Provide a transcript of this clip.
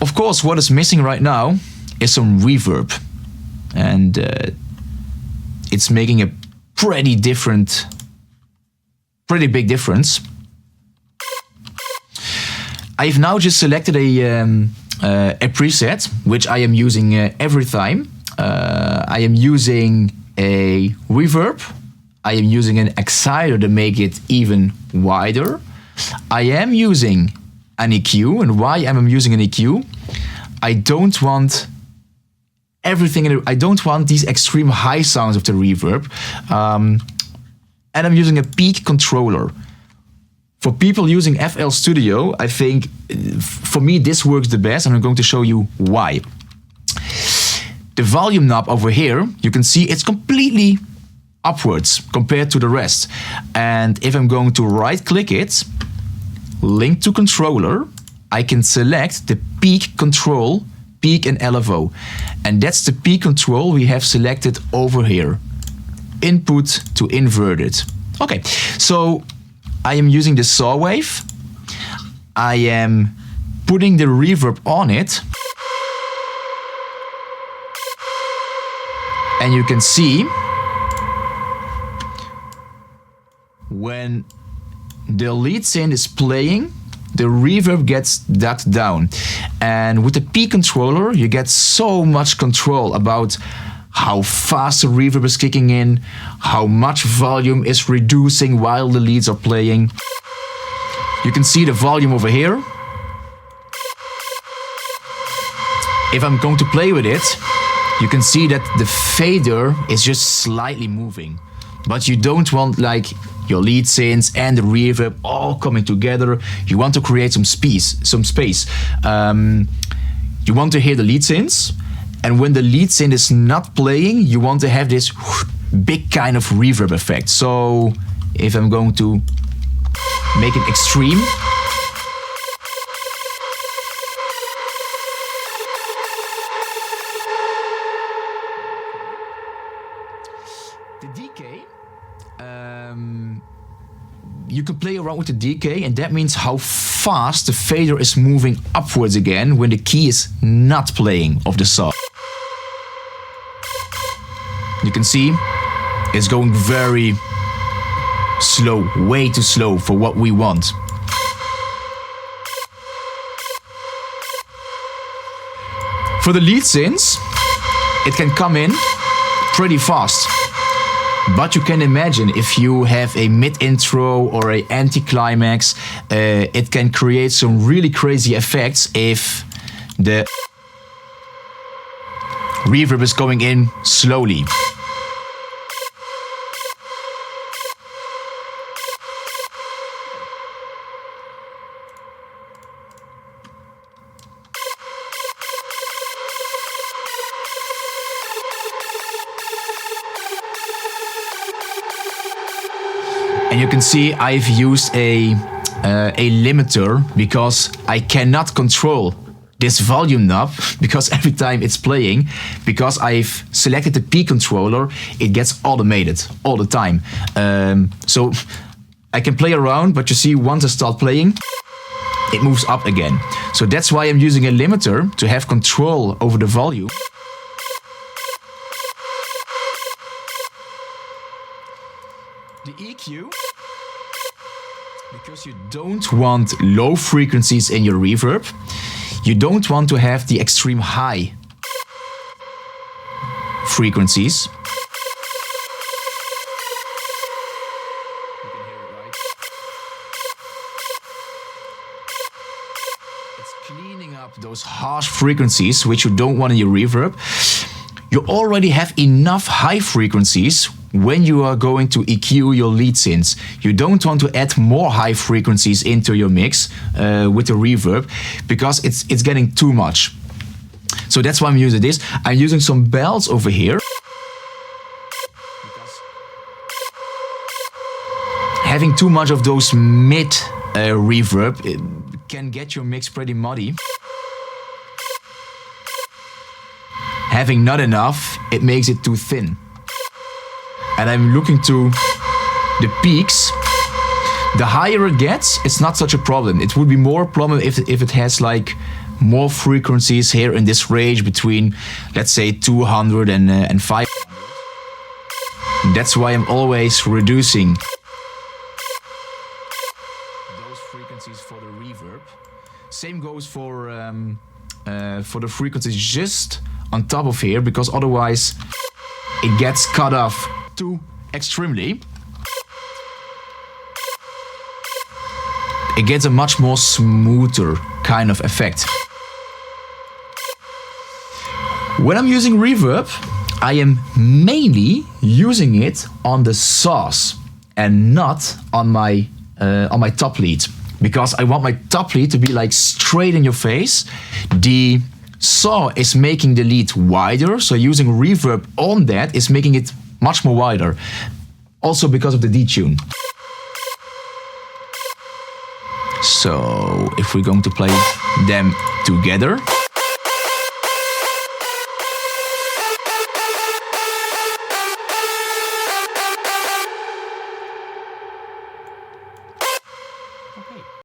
Of course, what is missing right now is some reverb. And it's making a pretty big difference. I've now just selected a preset, which I am using every time. I am using a reverb. I am using an exciter to make it even wider. I am using an EQ, and why am I using an EQ? I don't want everything. I don't want these extreme high sounds of the reverb, and I'm using a peak controller. For people using FL Studio, I think for me this works the best, and I'm going to show you why. The volume knob over here, you can see it's completely upwards compared to the rest. And if I'm going to right click it, link to controller, I can select the peak control, peak and LFO. And that's the peak control we have selected over here. Input to inverted. Okay, so I am using the saw wave. I am putting the reverb on it. And you can see when the lead synth is playing, the reverb gets ducked down. And with the peak controller, you get so much control about how fast the reverb is kicking in, how much volume is reducing while the leads are playing. You can see the volume over here. If I'm going to play with it, you can see that the fader is just slightly moving. But you don't want like your lead synths and the reverb all coming together. You want to create some space. You want to hear the lead synths, and when the lead synth is not playing, you want to have this big kind of reverb effect. So if I'm going to make it extreme, the decay, you can play around with the decay, and that means how fast the fader is moving upwards again when the key is not playing of the saw. You can see it's going very slow, way too slow for what we want. For the lead synths, it can come in pretty fast. But you can imagine if you have a mid-intro or a anti-climax, it can create some really crazy effects if the reverb is going in slowly. And you can see I've used a limiter because I cannot control this volume knob because every time it's playing, because I've selected the P controller, it gets automated all the time. So I can play around, but you see once I start playing, it moves up again. So that's why I'm using a limiter to have control over the volume. The EQ, because you don't want low frequencies in your reverb, you don't want to have the extreme high frequencies. You can hear it, right? It's cleaning up those harsh frequencies which you don't want in your reverb. You already have enough high frequencies when you are going to EQ your lead synths. You don't want to add more high frequencies into your mix with the reverb because it's getting too much. So that's why I'm using this. I'm using some bells over here. Because having too much of those mid reverb can get your mix pretty muddy. Having not enough, it makes it too thin. And I'm looking to the peaks. The higher it gets, it's not such a problem. It would be more problem if it has like more frequencies here in this range between, let's say, 200 and 500. That's why I'm always reducing those frequencies for the reverb. Same goes for the frequencies just on top of here, because otherwise it gets cut off too extremely. It gets a much more smoother kind of effect. When I'm using reverb, I am mainly using it on the saws and not on my top lead, because I want my top lead to be like straight in your face. The saw is making the lead wider, so using reverb on that is making it much more wider. Also because of the detune. So if we're going to play them together.